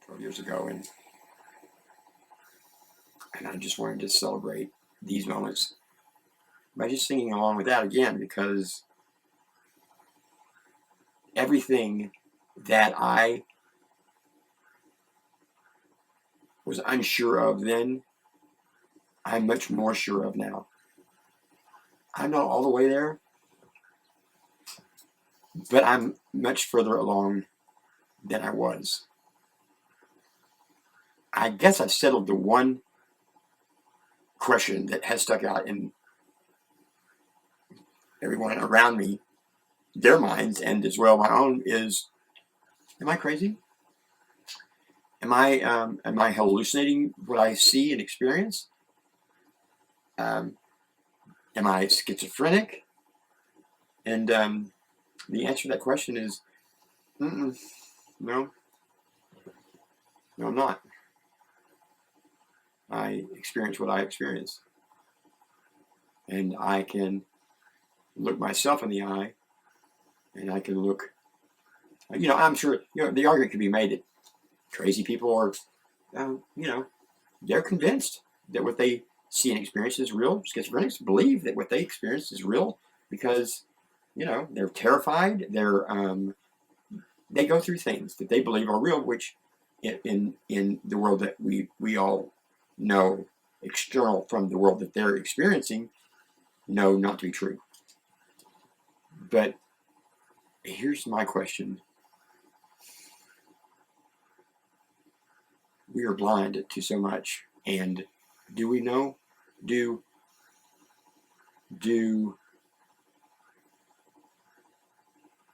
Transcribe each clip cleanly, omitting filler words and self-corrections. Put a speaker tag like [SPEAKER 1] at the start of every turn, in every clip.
[SPEAKER 1] 12 years ago, and I just wanted to celebrate these moments by just singing along with that again, because everything that I was unsure of then, I'm much more sure of now. I'm not all the way there, but I'm much further along than I was. I guess I've settled the one question that has stuck out in everyone around me, their minds, and as well my own, is, am I crazy? Am I hallucinating what I see and experience? Am I schizophrenic? And the answer to that question is, no, no, I'm not. I experience what I experience, and I can look myself in the eye, and I can look. I'm sure the argument could be made that crazy people are, they're convinced that what they see and experience is real. Schizophrenics believe that what they experience is real because, they're terrified. They go through things that they believe are real, which in the world that we all know, external from the world that they're experiencing, know not to be true. But here's my question. We are blind to so much, and do we know? Do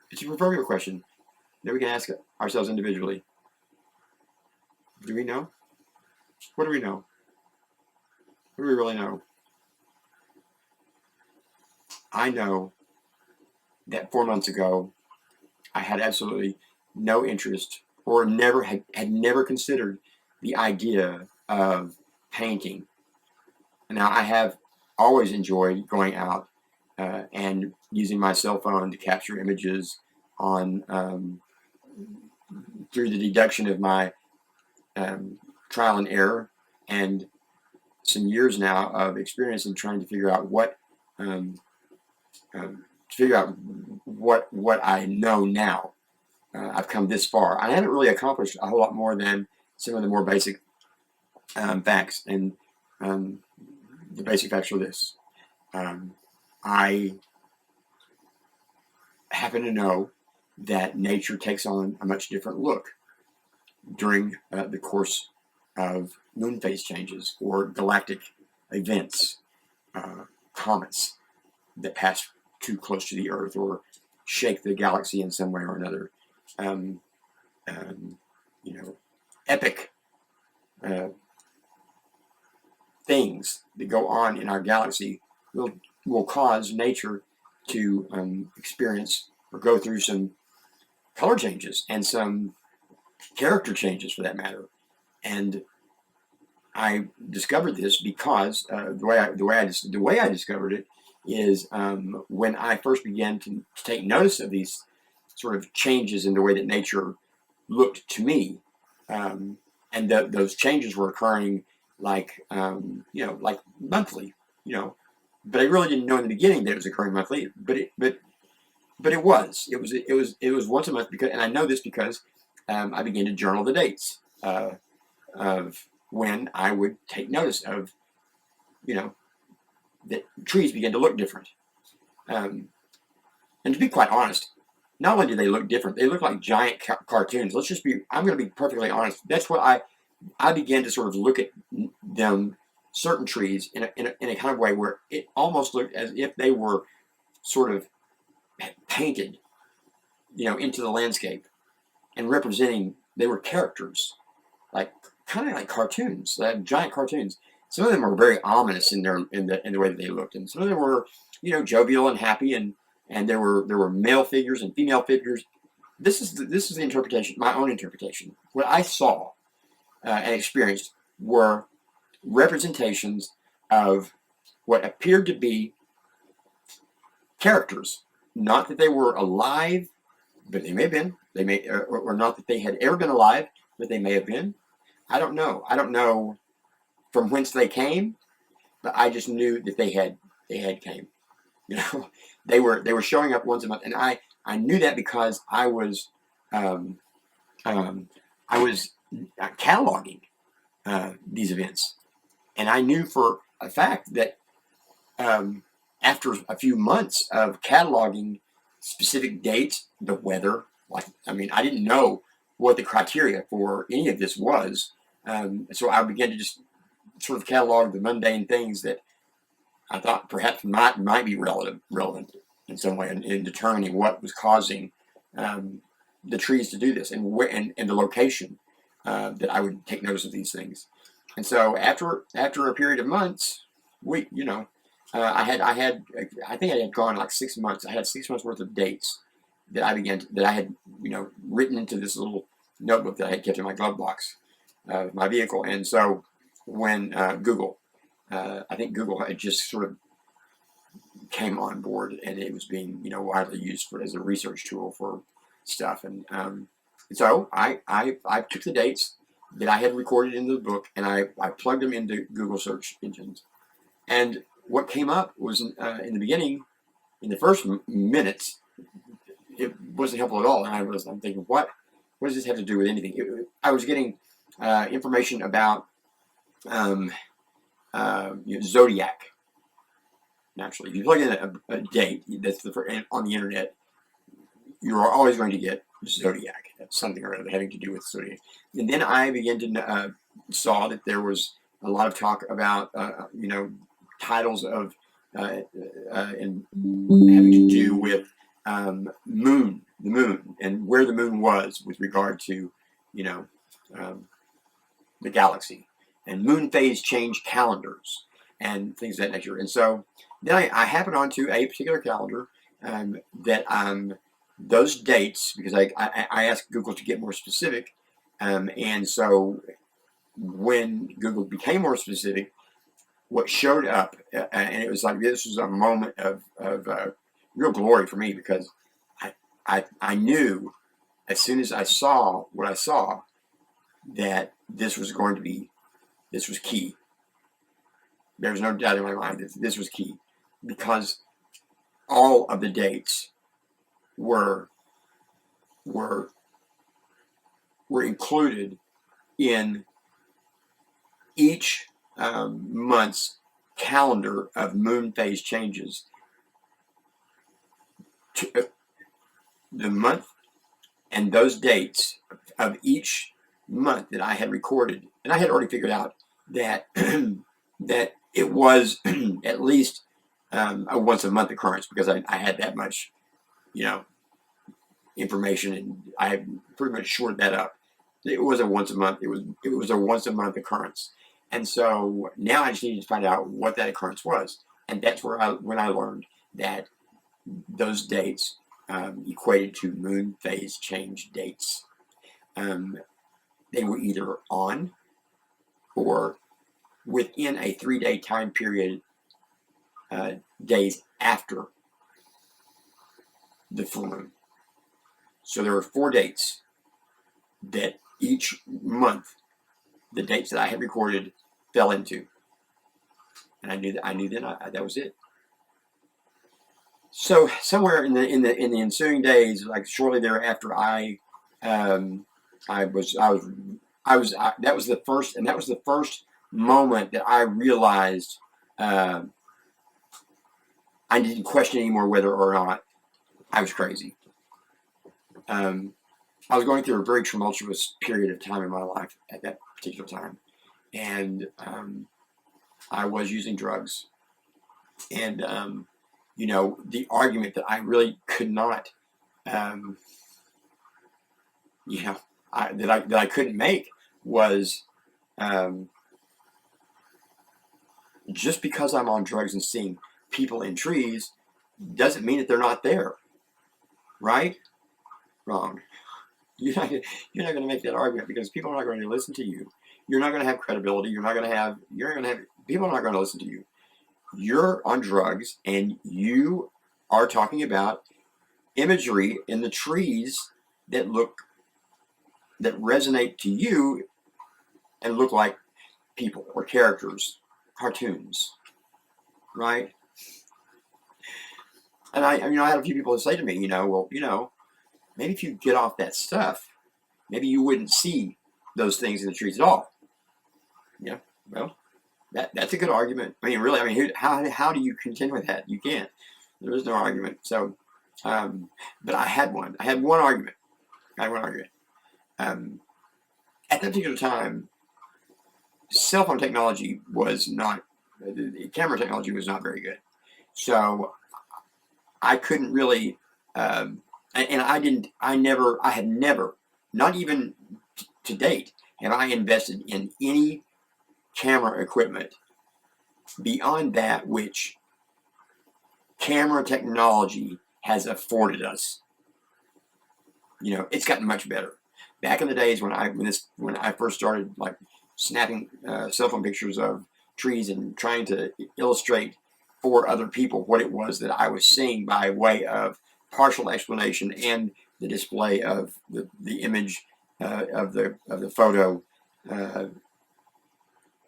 [SPEAKER 1] it's a proverbial question that we can ask ourselves individually. Do we know? What do we know? What do we really know? I know that 4 months ago, I had absolutely no interest, or had never considered the idea of painting. Now, I have always enjoyed going out and using my cell phone to capture images on through the deduction of my trial and error and some years now of experience in trying to figure out what I know now. I've come this far. I haven't really accomplished a whole lot more than some of the more basic facts, and the basic facts are this. I happen to know that nature takes on a much different look during the course of moon phase changes or galactic events, comets that pass too close to the Earth or shake the galaxy in some way or another. Epic things that go on in our galaxy will cause nature to experience or go through some color changes and some character changes, for that matter. And I discovered this because the way I discovered it is when I first began to take notice of these sort of changes in the way that nature looked to me, and those changes were occurring like monthly, But I really didn't know in the beginning that it was occurring monthly. But it was once a month, and I know this because I began to journal the dates of when I would take notice of, that trees began to look different. And to be quite honest, not only do they look different, they look like giant cartoons. I'm going to be perfectly honest. That's what I began to sort of look at them, certain trees, in a kind of way where it almost looked as if they were sort of painted, into the landscape and representing. They were characters, kind of like cartoons, like giant cartoons. Some of them were very ominous in the way that they looked, and some of them were, jovial and happy, and there were male figures and female figures. This is the interpretation, my own interpretation. What I saw and experienced were representations of what appeared to be characters. Not that they were alive, but they may have been. They may, or not that they had ever been alive, that they may have been. I don't know. I don't know from whence they came, but I just knew that they had came. You know, they were showing up once a month, and I knew that because um, I was cataloging these events, and I knew for a fact that after a few months of cataloging specific dates, the weather, like, I mean, I didn't know what the criteria for any of this was. So I began to just sort of catalog the mundane things that I thought perhaps might be relevant in some way in determining what was causing the trees to do this, and where and the location that I would take notice of these things. And so after a period of months, I think I had gone like 6 months. I had 6 months worth of dates that I had written into this little notebook that I had kept in my glove box of my vehicle. And so when I think Google had just sort of came on board, and it was being widely used as a research tool for stuff. And so I took the dates that I had recorded in the book, and I plugged them into Google search engines. And what came up was in the beginning, in the first minutes, it wasn't helpful at all. And I'm thinking, what does this have to do with anything? I was getting information about zodiac. Naturally, if you plug in a date that's on the internet, you're always going to get zodiac. That's something or other having to do with zodiac. And then I began to saw that there was a lot of talk about titles of and having to do with the moon, and where the moon was with regard to the galaxy, and moon phase change calendars and things of that nature. And so then I happened onto a particular calendar that those dates, because I asked Google to get more specific, and so when Google became more specific, what showed up, and it was like this was a moment of real glory for me, because I knew as soon as I saw what I saw that this was key. There was no doubt in my mind that this was key, because all of the dates were included in each month's calendar of moon phase changes. The month and those dates of each month that I had recorded, and I had already figured out that that it was at least a once a month occurrence, because I had that much information, and I had pretty much shored that up. It was a once a month. It was a once a month occurrence. And so now I just needed to find out what that occurrence was. And that's when I learned that those dates equated to moon phase change dates. They were either on or within a 3-day time period, days after the full moon. So there were 4 dates that each month, the dates that I had recorded fell into, and I knew that that was it. So somewhere in the ensuing days, like shortly thereafter, that was the first moment that I realized I didn't question anymore whether or not I was crazy. I was going through a very tumultuous period of time in my life at that particular time, and I was using drugs, and the argument that I really could not, that I couldn't make was, just because I'm on drugs and seeing people in trees doesn't mean that they're not there, right? Wrong. You're not going to make that argument, because people are not going to listen to you. You're not going to have credibility. People are not going to listen to you. You're on drugs, and you are talking about imagery in the trees that look that resonate to you and look like people or characters, cartoons, right? And I had a few people say to me, well, maybe if you get off that stuff, maybe you wouldn't see those things in the trees at all. Yeah, well, that's a good argument. I mean, really, how do you contend with that? You can't. There is no argument. So, but I had one. I had one argument. At that particular time, cell phone technology was not, the camera technology was not very good. So I couldn't really, and I had never, not even to date, have I invested in any camera equipment beyond that which camera technology has afforded us. It's gotten much better. Back in the days when I first started like snapping cell phone pictures of trees and trying to illustrate for other people what it was that I was seeing by way of partial explanation and the display of the image of the photo,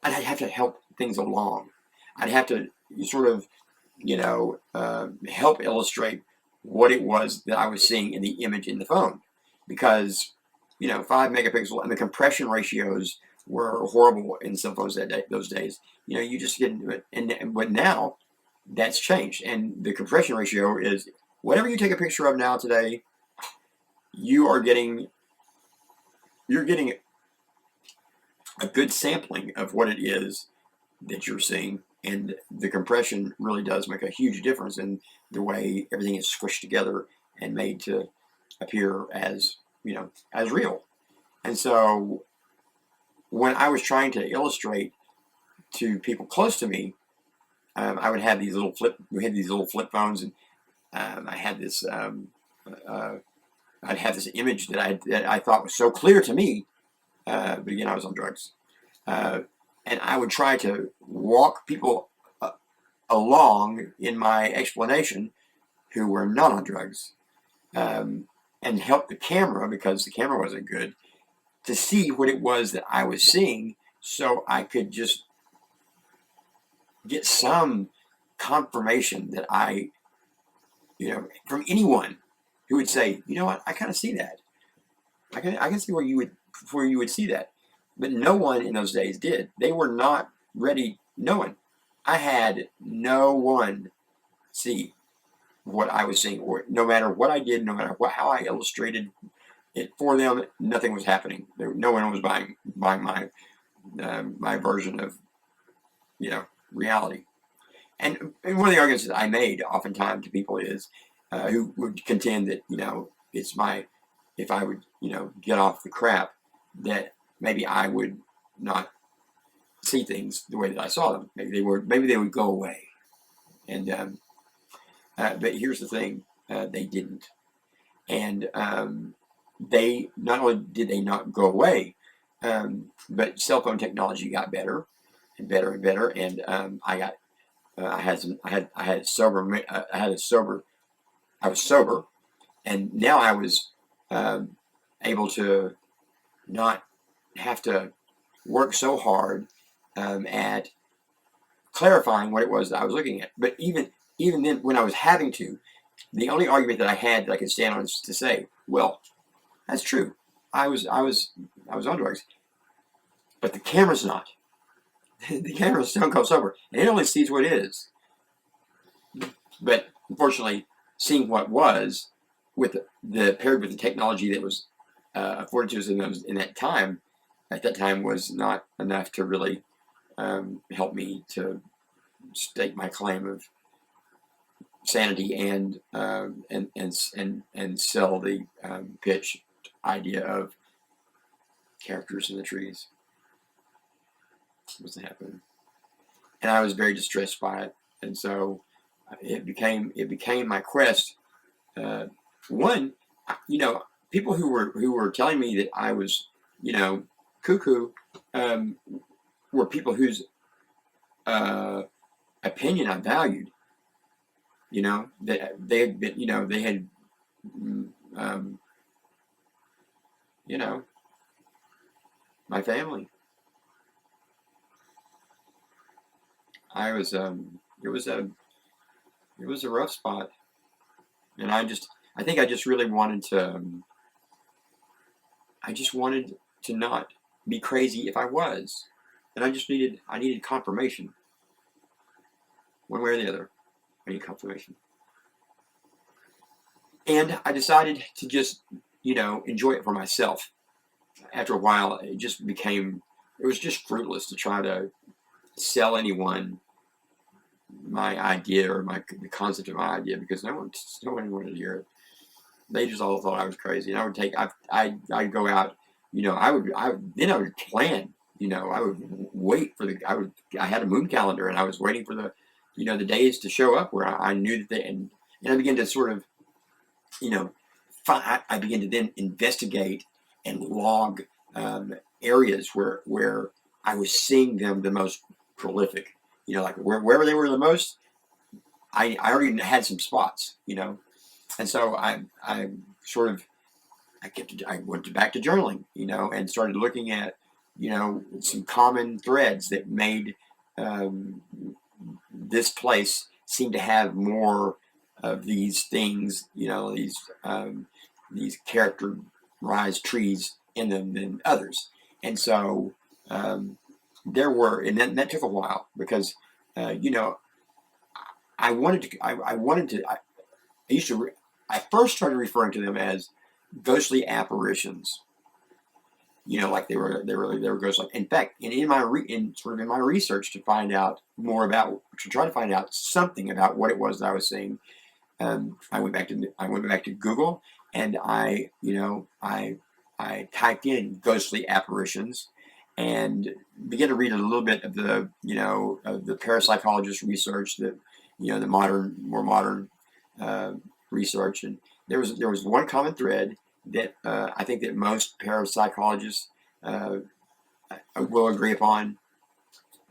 [SPEAKER 1] I'd have to help things along. I'd have to sort of, help illustrate what it was that I was seeing in the image in the phone, because 5 megapixel and the compression ratios were horrible in cell phones those days. You just didn't. But now that's changed, and the compression ratio is whatever you take a picture of now today, you're getting a good sampling of what it is that you're seeing, and the compression really does make a huge difference in the way everything is squished together and made to appear as as real. And so when I was trying to illustrate to people close to me, I would have these little flip phones, and I had this I'd have this image that I thought was so clear to me, but again, I was on drugs. And I would try to walk people along in my explanation who were not on drugs, and help the camera, because the camera wasn't good, to see what it was that I was seeing, so I could just get some confirmation that from anyone who would say, what, I kind of see that. I can see where you would see that. But no one in those days did. They were not ready. No one. I had no one see what I was seeing, or no matter what I did, no matter how I illustrated it for them, nothing was happening. No one was buying my my version of reality. And one of the arguments that I made oftentimes to people is who would contend that it's if I would get off the crap, that maybe I would not see things the way that I saw them. Maybe they would go away. And but here's the thing: they didn't. And they not only did they not go away, but cell phone technology got better and better and better. And I was sober, and now I was able to not have to work so hard at clarifying what it was that I was looking at. But even then, when I was having to, the only argument that I had that I could stand on is to say, well, that's true. I was on drugs, but the camera's not. The camera's stone cold sober, and it only sees what is. But unfortunately, seeing what was paired with the technology that was afforded to us at that time was not enough to really help me to stake my claim of sanity and sell the pitch idea of characters in the trees. Wasn't happening, and I was very distressed by it, and so it became my quest. One, people who were telling me that I was, cuckoo, were people whose opinion I valued. That they had been, they had, my family. I was it was a rough spot, and I think I just really wanted to I just wanted to not be crazy if I was, and I needed confirmation one way or the other. I needed confirmation, and I decided to just enjoy it for myself. After a while, it was just fruitless to try to sell anyone my idea or the concept of my idea, because no one wanted to hear it. They just all thought I was crazy, and I'd go out, I would plan, I would wait for I had a moon calendar, and I was waiting for the days to show up where I knew that and I began to sort of, I began to then investigate and log areas where I was seeing them the most prolific, like wherever they were the most, I already had some spots, and so I sort of I went back to journaling, and started looking at some common threads that made this place seem to have more of these things, these characterized trees in them than others, and so and that took a while because I wanted to. I wanted to. I used to. I first started referring to them as ghostly apparitions. Like they were ghost like. In fact, in my research to find out more about, to try to find out something about what it was that I was seeing, I went back to Google, and I typed in ghostly apparitions, and began to read a little bit of the parapsychologist research, that the more modern research, and there was one common thread that I think that most parapsychologists will agree upon,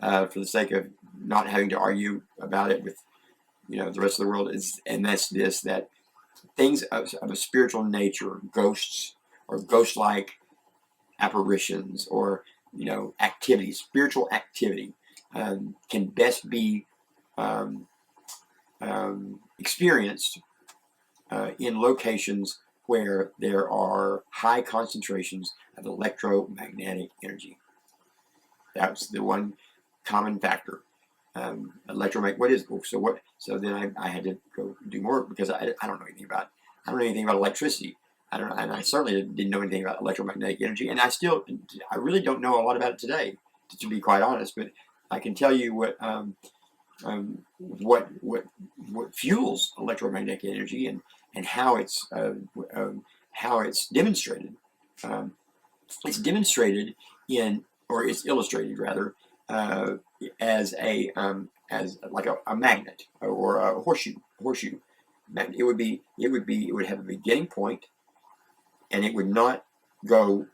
[SPEAKER 1] for the sake of not having to argue about it with the rest of the world, and that's this: that things of a spiritual nature, ghosts or ghost-like apparitions, or activity, spiritual activity, can best be experienced in locations where there are high concentrations of electromagnetic energy. That's the one common factor. Electromagnetic. What is so? What? So then I had to go do more, because I don't know anything about electricity. I don't know, and I certainly didn't know anything about electromagnetic energy, and I really don't know a lot about it today, to be quite honest. But I can tell you what fuels electromagnetic energy, and how it's demonstrated. It's demonstrated or it's illustrated rather, as like a magnet, or a horseshoe. It would have a beginning point, and it would not go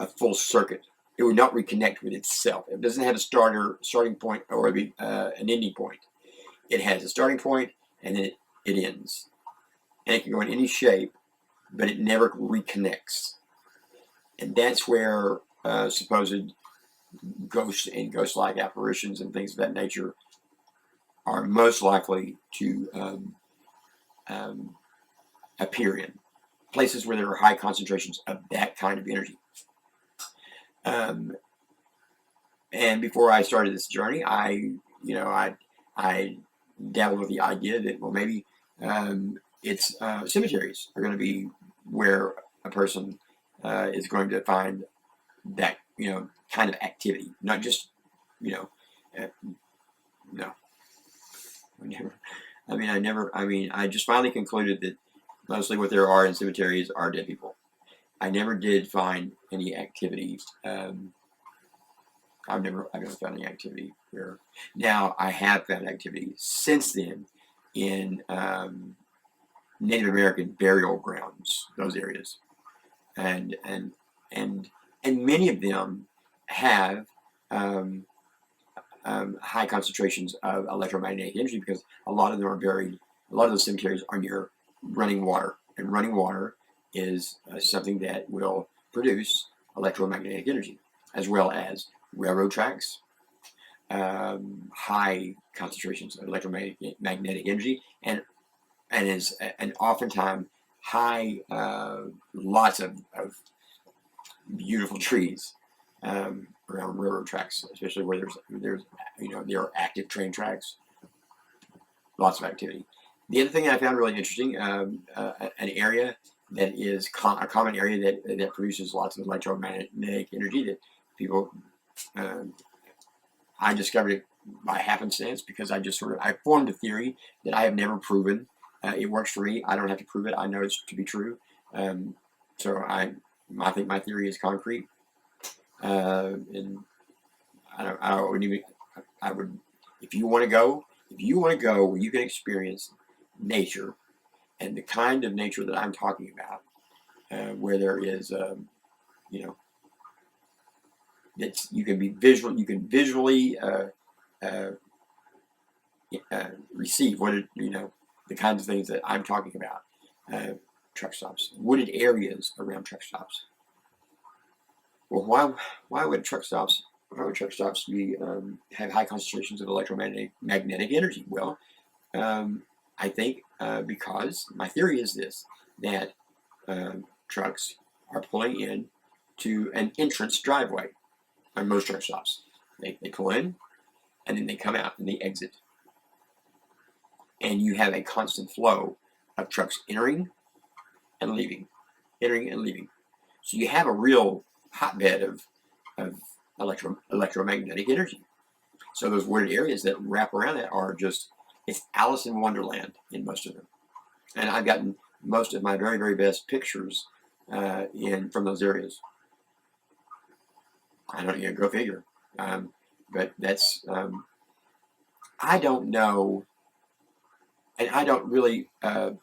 [SPEAKER 1] a full circuit. It would not reconnect with itself. It doesn't have a starting point, or an ending point. It has a starting point, and then it ends. And it can go in any shape, but it never reconnects. And that's where supposed ghosts and ghost-like apparitions and things of that nature are most likely to appear in places where there are high concentrations of that kind of energy. And before I started this journey, I dabbled with the idea that, well, maybe it's cemeteries are going to be where a person is going to find that kind of activity, not just no. I just finally concluded that mostly what there are in cemeteries are dead people. I never did find any activity. I've never found any activity where. Now I have found activity since then in Native American burial grounds, those areas, and many of them have high concentrations of electromagnetic energy, because a lot of them are buried. A lot of those cemeteries are near running water, and running water is something that will produce electromagnetic energy, as well as railroad tracks, high concentrations of electromagnetic energy, and oftentimes high, lots of beautiful trees around railroad tracks, especially where there's there are active train tracks, lots of activity. The other thing I found really interesting, an area that is a common area that produces lots of electromagnetic energy that people, I discovered it by happenstance because I formed a theory that I have never proven. It works for me. I don't have to prove it. I know it's to be true. So I think my theory is concrete. And I wouldn't even, I would, if you want to go where you can experience nature and the kind of nature that I'm talking about, where there is, it's, you can visually receive the kinds of things that I'm talking about. Truck stops, wooded areas around truck stops. Well, why would truck stops be have high concentrations of electromagnetic energy? Well, I think because my theory is this, that trucks are pulling in to an entrance driveway on most truck stops. They pull in, and then they come out and they exit. And you have a constant flow of trucks entering and leaving, entering and leaving. So you have a real hotbed of electromagnetic energy. So those wooded areas that wrap around that are just, it's Alice in Wonderland in most of them. And I've gotten most of my very, very best pictures from those areas. I don't, go figure. But that's, I don't know, and I don't really, that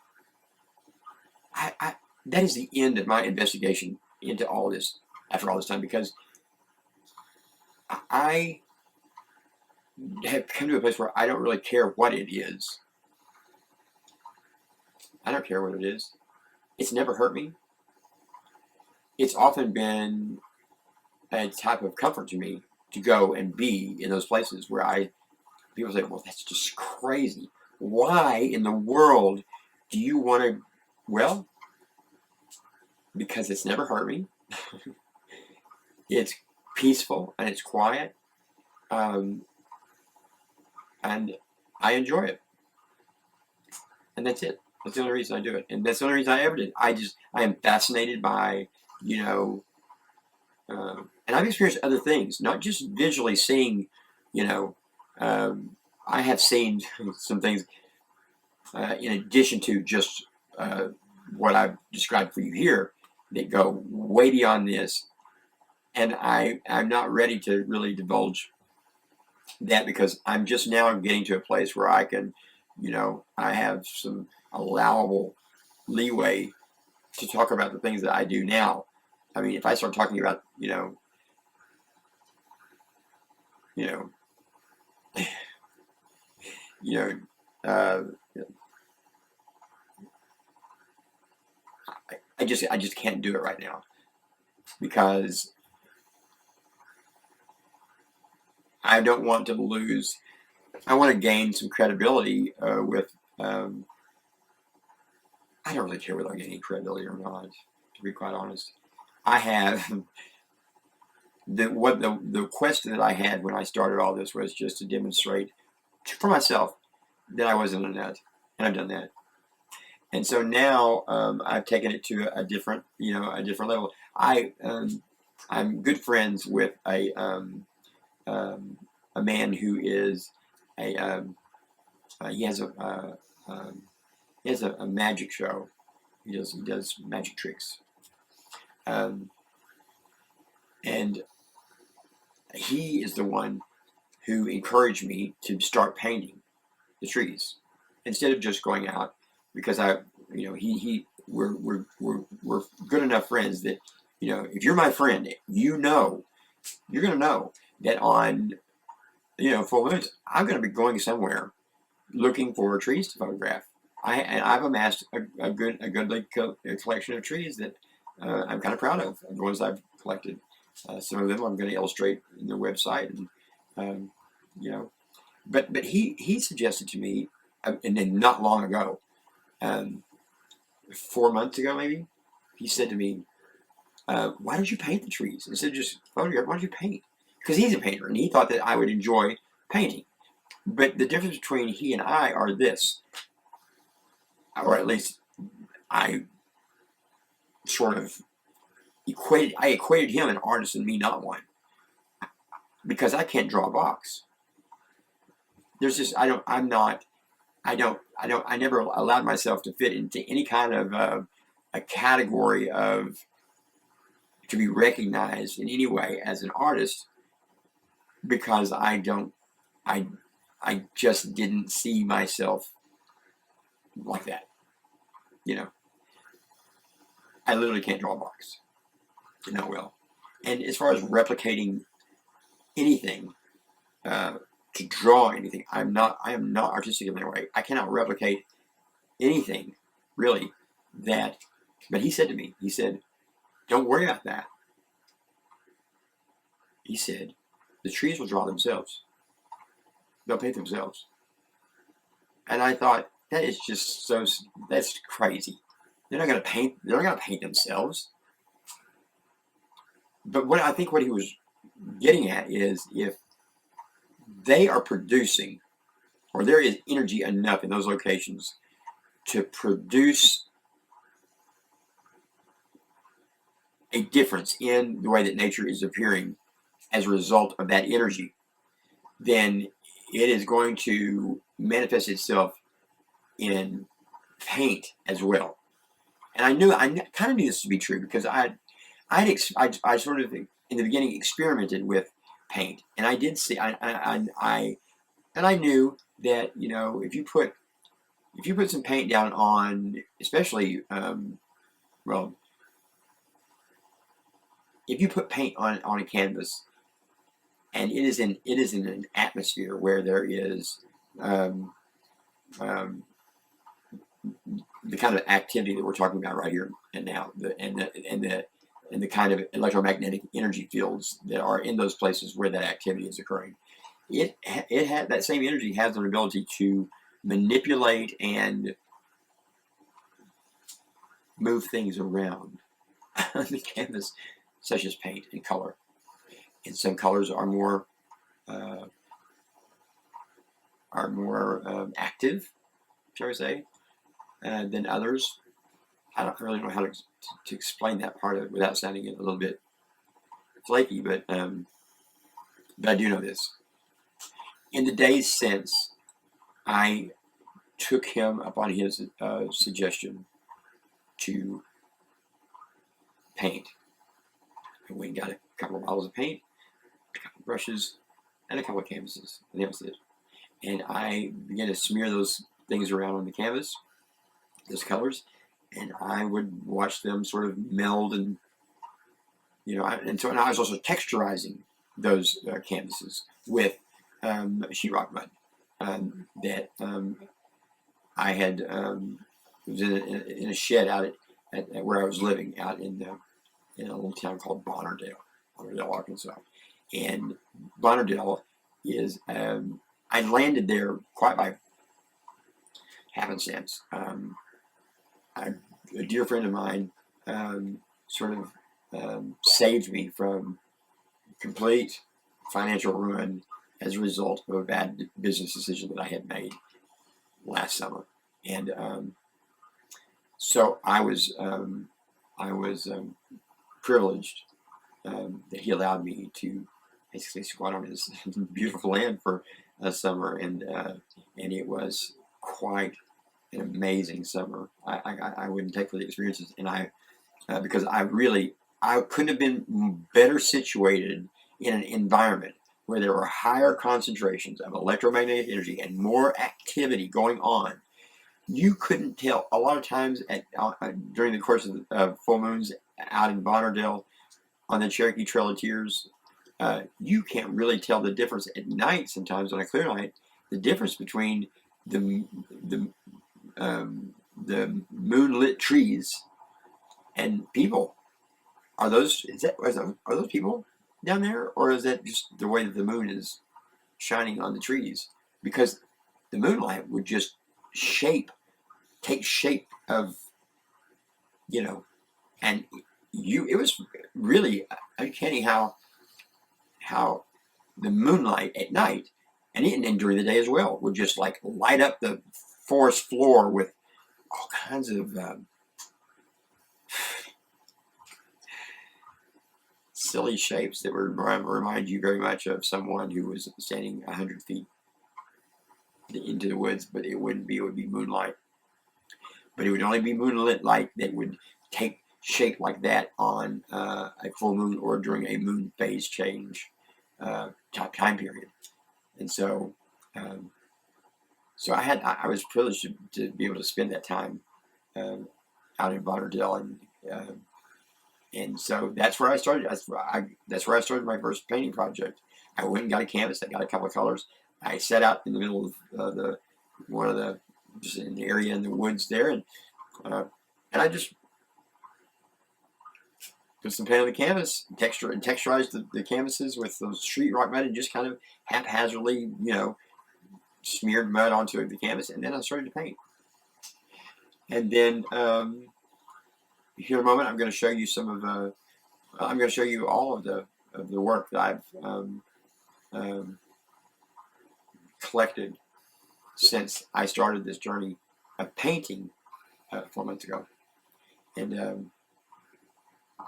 [SPEAKER 1] is the end of my investigation into all this after all this time, because I have come to a place where I don't really care what it is. I don't care what it is. It's never hurt me. It's often been a type of comfort to me to go and be in those places where people say, well, that's just crazy. Why in the world do you want to? Well, because it's never hurt me. It's peaceful and it's quiet, and I enjoy it. And that's it. That's the only reason I do it, and that's the only reason I ever did. I am fascinated by, and I've experienced other things, not just visually seeing, I have seen some things in addition to just what I've described for you here that go way beyond this. And I'm not ready to really divulge that because I'm just now getting to a place where I can, I have some allowable leeway to talk about the things that I do now. I mean, if I start talking about, I just can't do it right now because I don't want to lose. I want to gain some credibility with. I don't really care whether I get any credibility or not. To be quite honest, I have the quest that I had when I started all this was just to demonstrate for myself that I wasn't a nut, and I've done that. And so now I've taken it to a different level. I'm good friends with a man who is he has a magic show. He does magic tricks, and he is the one who encouraged me to start painting the trees instead of just going out, because we're good enough friends that if you're my friend, you're gonna know that on full moons I'm gonna be going somewhere looking for trees to photograph. I've amassed a good collection of trees that I'm kind of proud of. The ones I've collected. Some of them I'm going to illustrate in their website, and um, you know. But he suggested to me, and then not long ago, um, 4 months ago maybe, he said to me, "Why don't you paint the trees instead of just photograph? Why don't you paint?" Because he's a painter, and he thought that I would enjoy painting. But the difference between he and I are this, or at least I sort of equated him an artist and me not one, because I can't draw a box. There's just I never allowed myself to fit into any kind of a category of to be recognized in any way as an artist, because I just didn't see myself like that. You know, I literally can't draw a box. Not well. And as far as replicating anything, to draw anything, I am not artistic in that way. I cannot replicate anything, really, that. But he said to me, he said, "Don't worry about that." He said, "The trees will draw themselves. They'll paint themselves." And I thought, that is just that's crazy. They're not going to paint. They're not going to paint themselves. But what he was getting at is, if they are producing, or there is energy enough in those locations to produce a difference in the way that nature is appearing as a result of that energy, then it is going to manifest itself in paint as well. And I kind of knew this to be true, because I sort of in the beginning experimented with paint, and I did see and I knew that, if you put some paint down on, especially well, if you put paint on a canvas, and it is in an atmosphere where there is um, the kind of activity that we're talking about right here and now, and the kind of electromagnetic energy fields that are in those places where that activity is occurring, it had that same energy has an ability to manipulate and move things around on the canvas, such as paint and color. And some colors are more active, shall we say, than others. I don't really know how to explain that part of it without sounding a little bit flaky, but I do know this. In the days since, I took him upon his suggestion to paint. I went and got a couple of bottles of paint, a couple of brushes, and a couple of canvases, and that was it. And I began to smear those things around on the canvas, those colors, and I would watch them sort of meld, and and I was also texturizing those canvases with sheetrock mud that I had was in a shed out at where I was living, out in a little town called Bonnerdale, Arkansas. And Bonnerdale is I landed there quite by happenstance. A dear friend of mine sort of saved me from complete financial ruin as a result of a bad business decision that I had made last summer. And so I was privileged that he allowed me to basically squat on his beautiful land for a summer, and it was quite an amazing summer. I wouldn't take for the experiences, and because I couldn't have been better situated in an environment where there were higher concentrations of electromagnetic energy and more activity going on. You couldn't tell. A lot of times during the course of full moons out in Bonnerdale on the Cherokee Trail of Tears, you can't really tell the difference at night. Sometimes on a clear night, the difference between the moonlit trees and people. are those are those people down there, or is that just the way that the moon is shining on the trees? Because the moonlight would just take shape of, you know, and it was really uncanny how the moonlight at night and during the day as well would just like light up the forest floor with all kinds of silly shapes that would remind you very much of someone who was standing 100 feet into the woods, but it wouldn't be, it would be moonlight. But it would only be moonlit light that would take shape like that on a full moon or during a moon phase change time period. And so, I was privileged to be able to spend that time out in Lauderdale, and so that's where I started. That's where I started my first painting project. I went and got a canvas. I got a couple of colors. I set out in the middle of just in the area in the woods there, and I just put some paint on the canvas, texturized the canvases with those street rock mud, and just kind of haphazardly, smeared mud onto the canvas, and then I started to paint. And then here in a moment, I'm going to show you I'm going to show you all of the work that I've collected since I started this journey of painting 4 months ago. And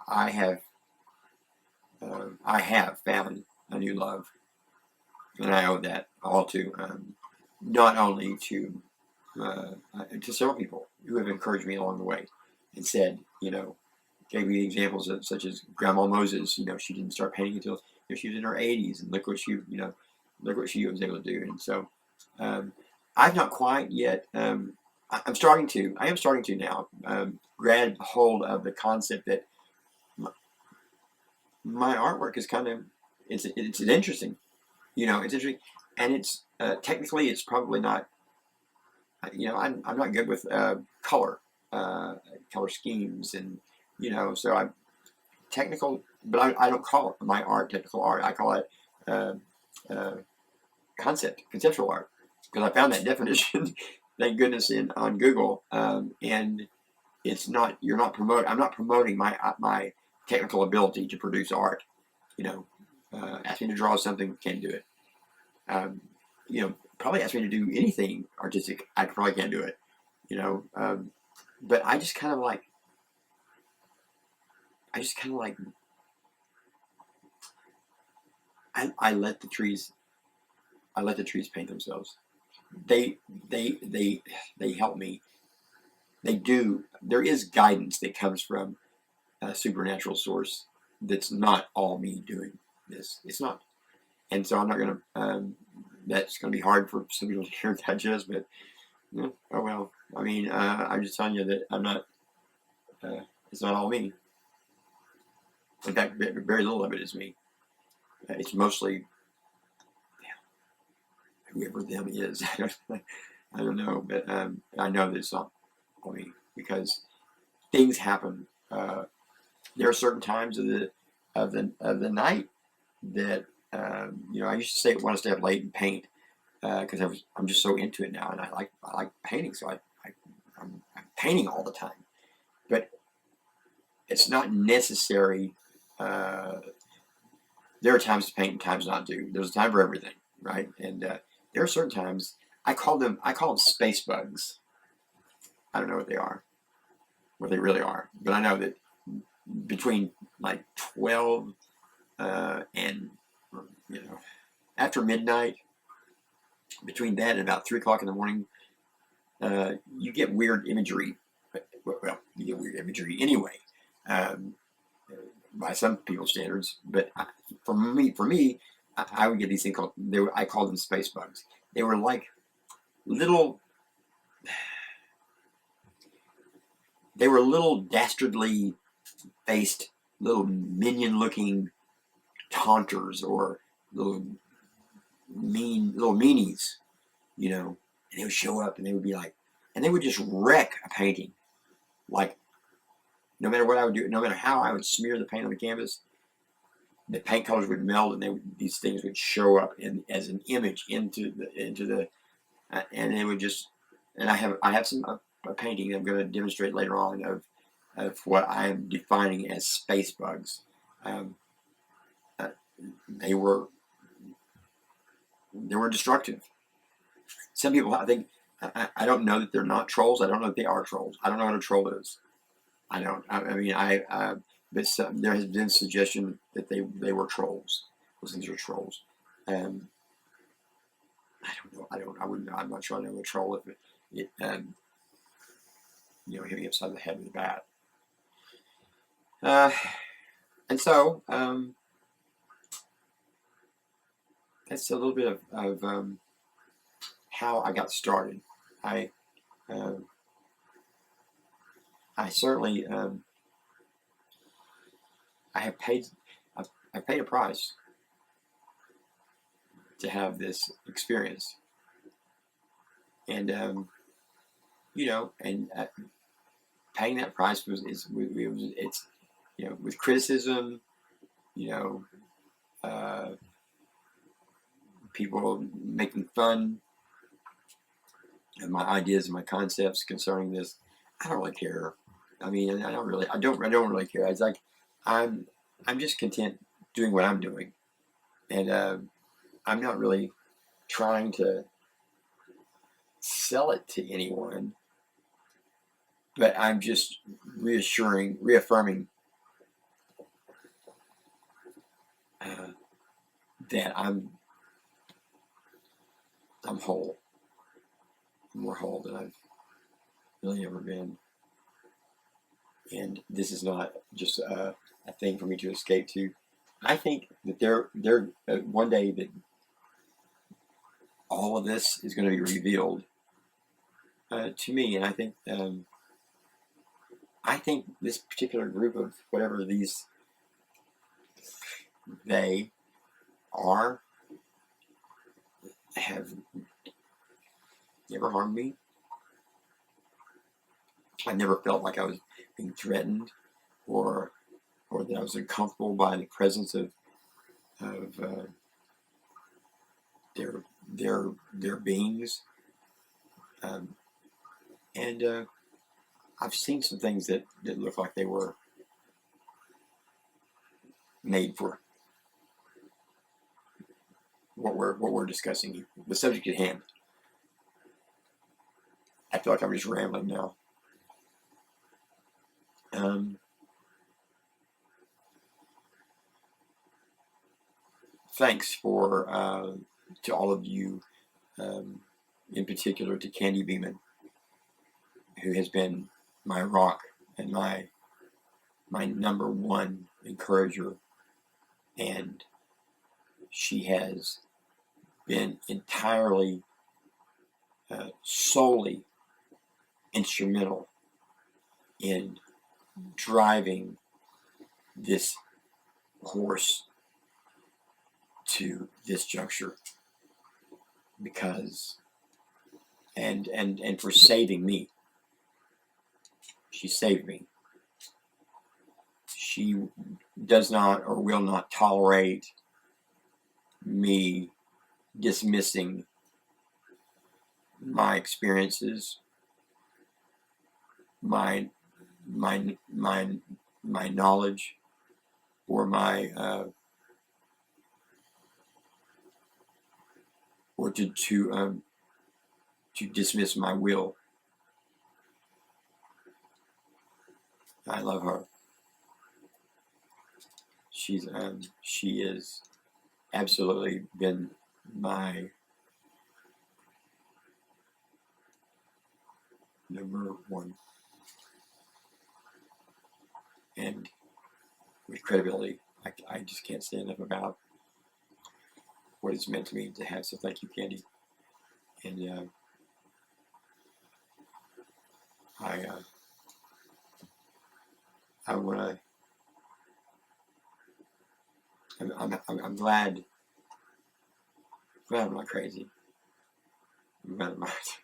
[SPEAKER 1] I have found a new love, and I owe that all to not only to several people who have encouraged me along the way and said, gave me examples of such as Grandma Moses. She didn't start painting until she was in her 80s, and look what she was able to do. And so I've not quite yet. I am starting to now grab hold of the concept that my artwork is kind of it's interesting. It's interesting, and it's technically it's probably not. I'm not good with color schemes, and so I'm technical, but I don't call it my art technical art. I call it conceptual art, because I found that definition, thank goodness, on Google, and it's not. I'm not promoting my technical ability to produce art. Ask me to draw something, can't do it. Probably ask me to do anything artistic, I probably can't do it. But I just kind of like. I let the trees. I let the trees paint themselves. They help me. They do. There is guidance that comes from a supernatural source. That's not all me doing this. It's not. And so I'm not going to. That's going to be hard for some people to hear and digest. But oh well. I mean, I'm just telling you that I'm not. It's not all me. In fact, very little of it is me. It's mostly whoever them is. I don't know, but I know that it's not all me, because things happen. There are certain times of the night that I used to want to stay up late and paint, because I'm just so into it now, and I like painting, so I'm painting all the time. But it's not necessary. There are times to paint and times not to. There's a time for everything, right? And there are certain times. I call them space bugs. I don't know what they really are, but I know that between like 12 and after midnight, between that and about 3 o'clock in the morning, you get weird imagery. Well, you get weird imagery anyway, by some people's standards. But for me, I would get these things called. I call them space bugs. They were like little. They were little dastardly faced, little minion-looking taunters, or little meanies, and they would show up and they would be like, and they would just wreck a painting, like no matter what I would do, no matter how I would smear the paint on the canvas, the paint colors would meld, and these things would show up as an image into the and it would just. And I have some a painting I'm going to demonstrate later on of what I am defining as space bugs. Um, uh, they were destructive. Some people, I think, I don't know that they're not trolls. I don't know that they are trolls. I don't know what a troll is. I don't. I mean, but there has been suggestion that they were trolls. Those things are trolls. Um, I don't know. I don't. I wouldn't. I'm not sure I know a troll if it hit me upside the head with a bat. And so that's a little bit of how I got started. I certainly I have paid I paid a price to have this experience, and paying that price it's with criticism, people making fun of my ideas and my concepts concerning this. I don't really care. I mean, I don't really care. It's like I'm just content doing what I'm doing, and I'm not really trying to sell it to anyone, but I'm just reaffirming that I'm whole. I'm more whole than I've really ever been, and this is not just a thing for me to escape to. I think that there one day that all of this is going to be revealed to me, and I think this particular group of whatever they are have never harmed me. I never felt like I was being threatened or that I was uncomfortable by the presence of their beings. And I've seen some things that look like they were made for what we're discussing, the subject at hand. I feel like I'm just rambling now. Thanks to all of you, in particular to Candy Beeman, who has been my rock and my number one encourager, and she has been entirely, solely instrumental in driving this horse to this juncture, because and for saving me. She saved me. She does not or will not tolerate me dismissing my experiences, my knowledge, or or to dismiss my will. I love her. She is absolutely been my number one, and with credibility, I just can't say enough about what it's meant to me to have. So thank you, Candy. And I want to. I'm glad. I'm not crazy. I'm glad I'm not.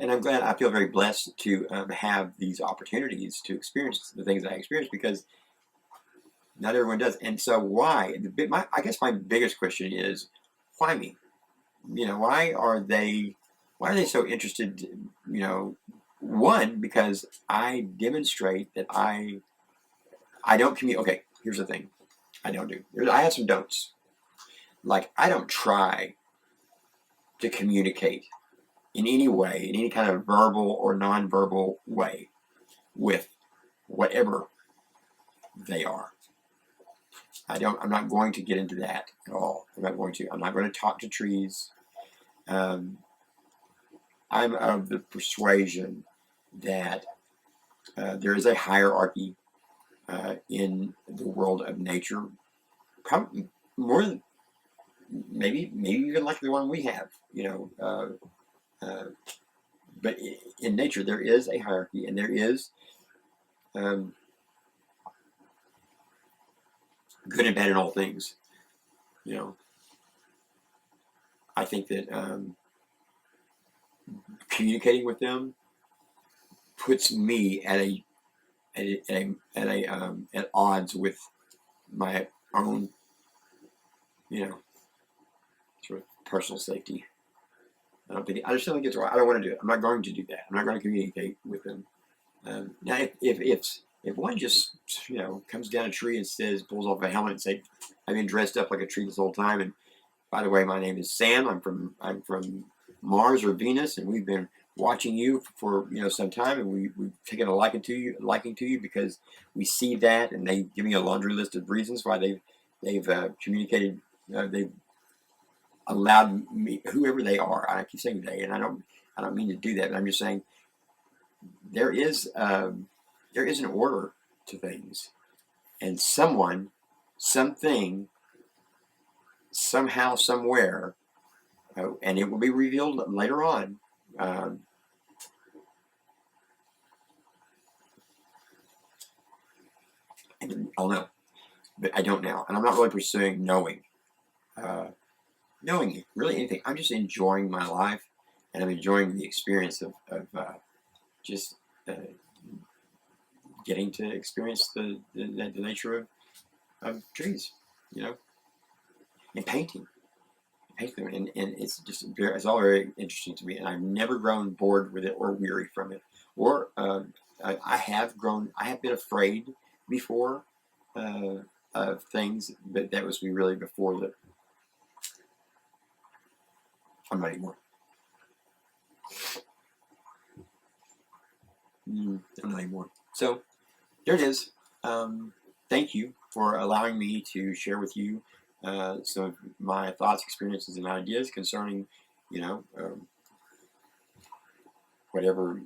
[SPEAKER 1] And I'm glad, I feel very blessed to have these opportunities to experience the things I experience, because not everyone does. And so why? I guess my biggest question is, why me? You know, why are they so interested? You know, one, because I demonstrate that I don't communicate. Okay, here's the thing. I don't do. I have some don'ts. Like, I don't try to communicate in any way, in any kind of verbal or nonverbal way, with whatever they are. I'm not going to get into that at all. I'm not going to. I'm not going to talk to trees. Um, I'm of the persuasion that there is a hierarchy in the world of nature, probably more than maybe even like the one we have. You know, but in nature there is a hierarchy, and there is um, good and bad in all things. You know, I think that communicating with them puts me at odds with my own, you know, sort of personal safety. I just don't think it's right. I don't want to do it. I'm not going to do that. I'm not going to communicate with them. Now, if one just, you know, comes down a tree and says, pulls off a helmet and say, "I've been dressed up like a tree this whole time, and by the way, my name is Sam. I'm from Mars or Venus, and we've been watching you for some time, and we've taken a liking to you because we see that," and they give me a laundry list of reasons why they've communicated, they've allowed me, whoever they are. I keep saying they, and I don't mean to do that, but I'm just saying there is an order to things, and someone, something, somehow, somewhere, and it will be revealed later on. I'll know, but I don't now, and I'm not really pursuing uh, knowing really anything. I'm just enjoying my life, and I'm enjoying the experience of just uh, getting to experience the nature of trees, you know, and paint them, and it's all very interesting to me, and I've never grown bored with it or weary from it, or I have been afraid before uh, of things, but that was really before the. I'm not anymore. I'm not anymore. So there it is. Thank you for allowing me to share with you some of my thoughts, experiences, and ideas concerning, you know, whatever,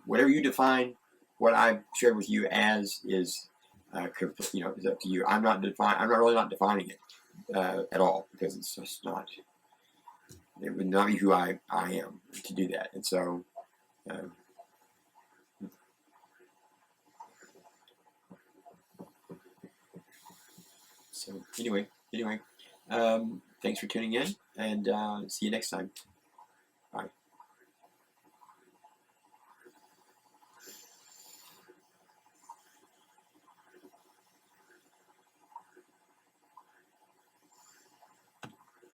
[SPEAKER 1] whatever you define what I've shared with you as is, is up to you. I'm not really not defining it at all, because it's just not. It would not be who I am to do that, and so. Uh, So anyway, thanks for tuning in, and see you next time.